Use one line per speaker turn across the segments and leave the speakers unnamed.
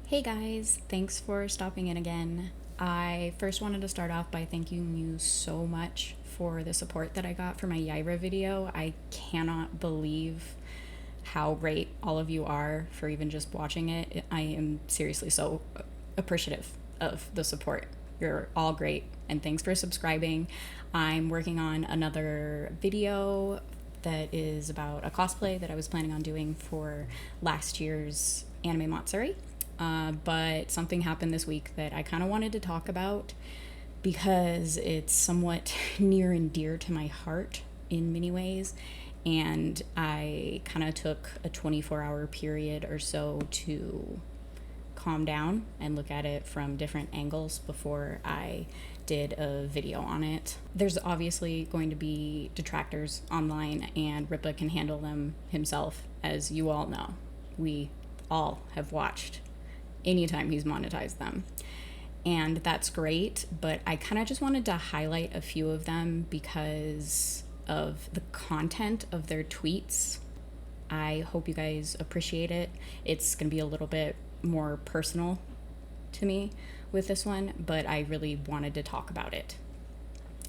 Hey guys, thanks for stopping in again. I first wanted to start off by thanking you so much for the support that I got for my Yaira video. I cannot believe how great all of you are for even just watching it. I am seriously so appreciative of the support. You're all great, and thanks for subscribing. I'm working on another video that is about a cosplay that I was planning on doing for last year's Anime Matsuri. But something happened this week that I kind of wanted to talk about because it's somewhat near and dear to my heart in many ways. And I kind of took a 24-hour period or so to calm down and look at it from different angles before I did a video on it. There's obviously going to be detractors online, and Rippa can handle them himself, as you all know. We all have watched anytime he's monetized them, and that's great, but I kind of just wanted to highlight a few of them because of the content of their tweets. I hope you guys appreciate it. It's gonna be a little bit more personal to me with this one, but I really wanted to talk about it.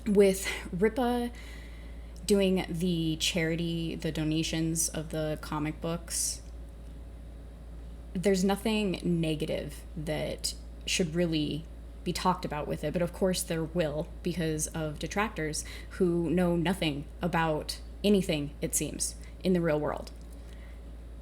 With Rippa doing the charity, the donations of the comic books, there's nothing negative that should really be talked about with it, but of course there will, because of detractors who know nothing about anything, it seems, in the real world.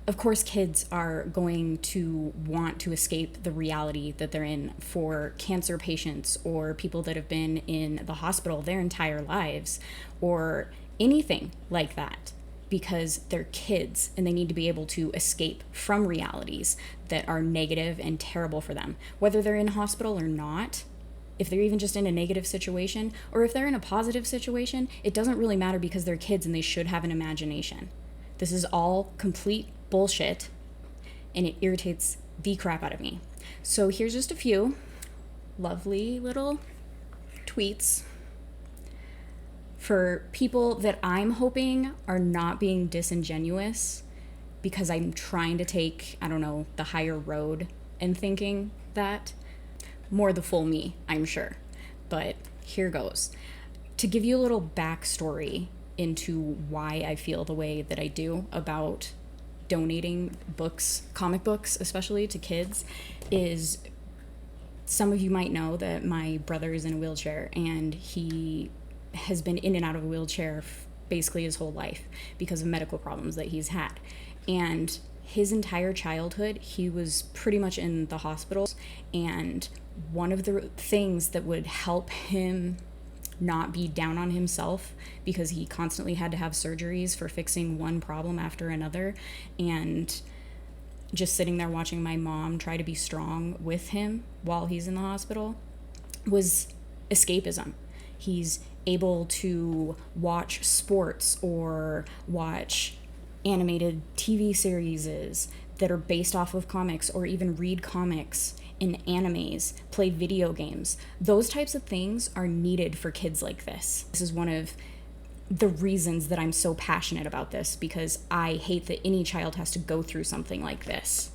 Of course, kids are going to want to escape the reality that they're in. For cancer patients or people that have been in the hospital their entire lives or anything like that, because they're kids and they need to be able to escape from realities that are negative and terrible for them, whether they're in hospital or not. If they're even just in a negative situation, or if they're in a positive situation, it doesn't really matter because they're kids and they should have an imagination. This is all complete bullshit, and it irritates the crap out of me. So here's just a few lovely little tweets for people that I'm hoping are not being disingenuous, because I'm trying to take, I don't know, the higher road and thinking that. More the full me, I'm sure. But here goes. To give you a little backstory into why I feel the way that I do about donating books, comic books especially, to kids, is some of you might know that my brother is in a wheelchair, and he has been in and out of a wheelchair basically his whole life because of medical problems that he's had. And his entire childhood, he was pretty much in the hospitals. And one of the things that would help him not be down on himself, because he constantly had to have surgeries for fixing one problem after another, and just sitting there watching my mom try to be strong with him while he's in the hospital, was escapism. He's able to watch sports or watch animated TV series that are based off of comics, or even read comics in animes, play video games. Those types of things are needed for kids like this. This is one of the reasons that I'm so passionate about this, because I hate that any child has to go through something like this.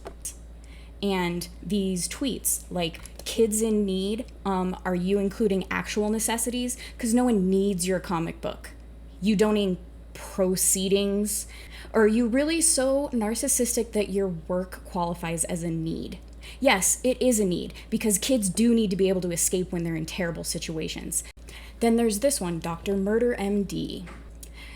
And these tweets, like, kids in need, are you including actual necessities? Because no one needs your comic book. You donating proceedings? Or are you really so narcissistic that your work qualifies as a need? Yes, it is a need, because kids do need to be able to escape when they're in terrible situations. Then there's this one, Dr. Murder MD.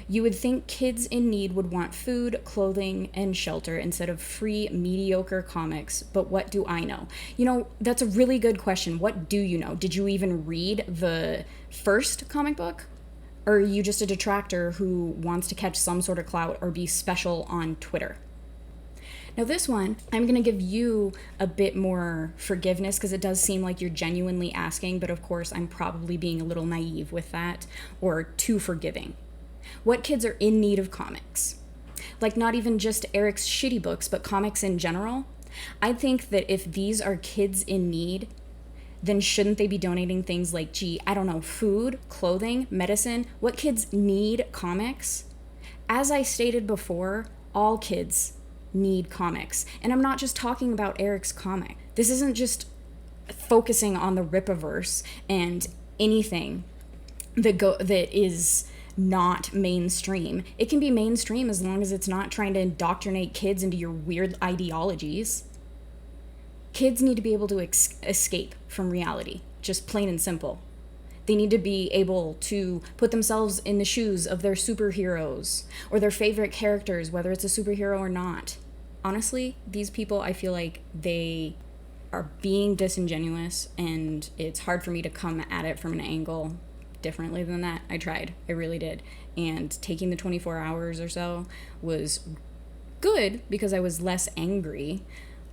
You would think kids in need would want food, clothing, and shelter instead of free, mediocre comics, but what do I know? You know, that's a really good question. What do you know? Did you even read the first comic book? Or are you just a detractor who wants to catch some sort of clout or be special on Twitter? Now this one, I'm going to give you a bit more forgiveness, because it does seem like you're genuinely asking, but of course I'm probably being a little naive with that, or too forgiving. What kids are in need of comics? Like, not even just Eric's shitty books, but comics in general? I think that if these are kids in need, then shouldn't they be donating things like, I don't know, food, clothing, medicine? What kids need comics? As I stated before, all kids need comics. And I'm not just talking about Eric's comic. This isn't just focusing on the Rippaverse and anything that is not mainstream. It can be mainstream as long as it's not trying to indoctrinate kids into your weird ideologies. Kids need to be able to escape from reality, just plain and simple. They need to be able to put themselves in the shoes of their superheroes or their favorite characters, whether it's a superhero or not. Honestly, these people, I feel like they are being disingenuous, and it's hard for me to come at it from an angle differently than that. I tried. I really did. And taking the 24 hours or so was good because I was less angry.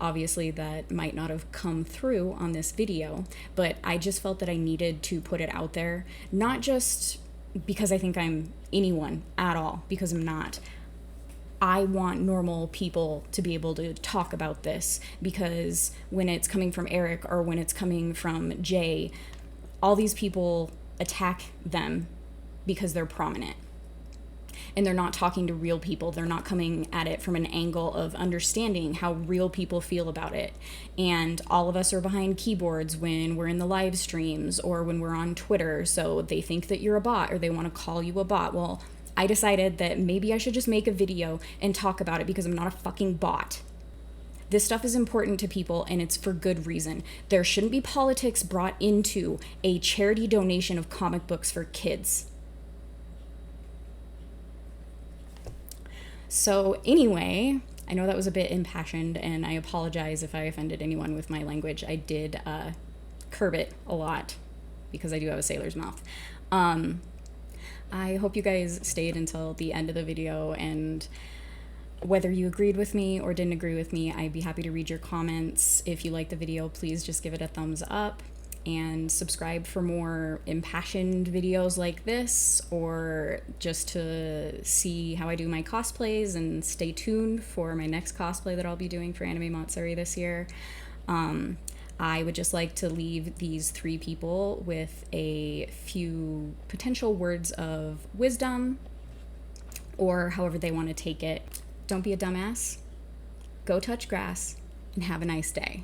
Obviously, that might not have come through on this video, but I just felt that I needed to put it out there, not just because I think I'm anyone at all, because I'm not. I want normal people to be able to talk about this, because when it's coming from Eric or when it's coming from Jay, all these people attack them because they're prominent. And they're not talking to real people. They're not coming at it from an angle of understanding how real people feel about it. And all of us are behind keyboards when we're in the live streams or when we're on Twitter. So they think that you're a bot or they want to call you a bot. Well, I decided that maybe I should just make a video and talk about it because I'm not a fucking bot. This stuff is important to people, and it's for good reason. There shouldn't be politics brought into a charity donation of comic books for kids. So anyway, I know that was a bit impassioned, and I apologize if I offended anyone with my language. I did curb it a lot because I do have a sailor's mouth. I hope you guys stayed until the end of the video, and whether you agreed with me or didn't agree with me, I'd be happy to read your comments. If you liked the video, please just give it a thumbs up and subscribe for more impassioned videos like this, or just to see how I do my cosplays, and stay tuned for my next cosplay that I'll be doing for Anime Matsuri this year. I would just like to leave these three people with a few potential words of wisdom, or however they want to take it. Don't be a dumbass, go touch grass, and have a nice day.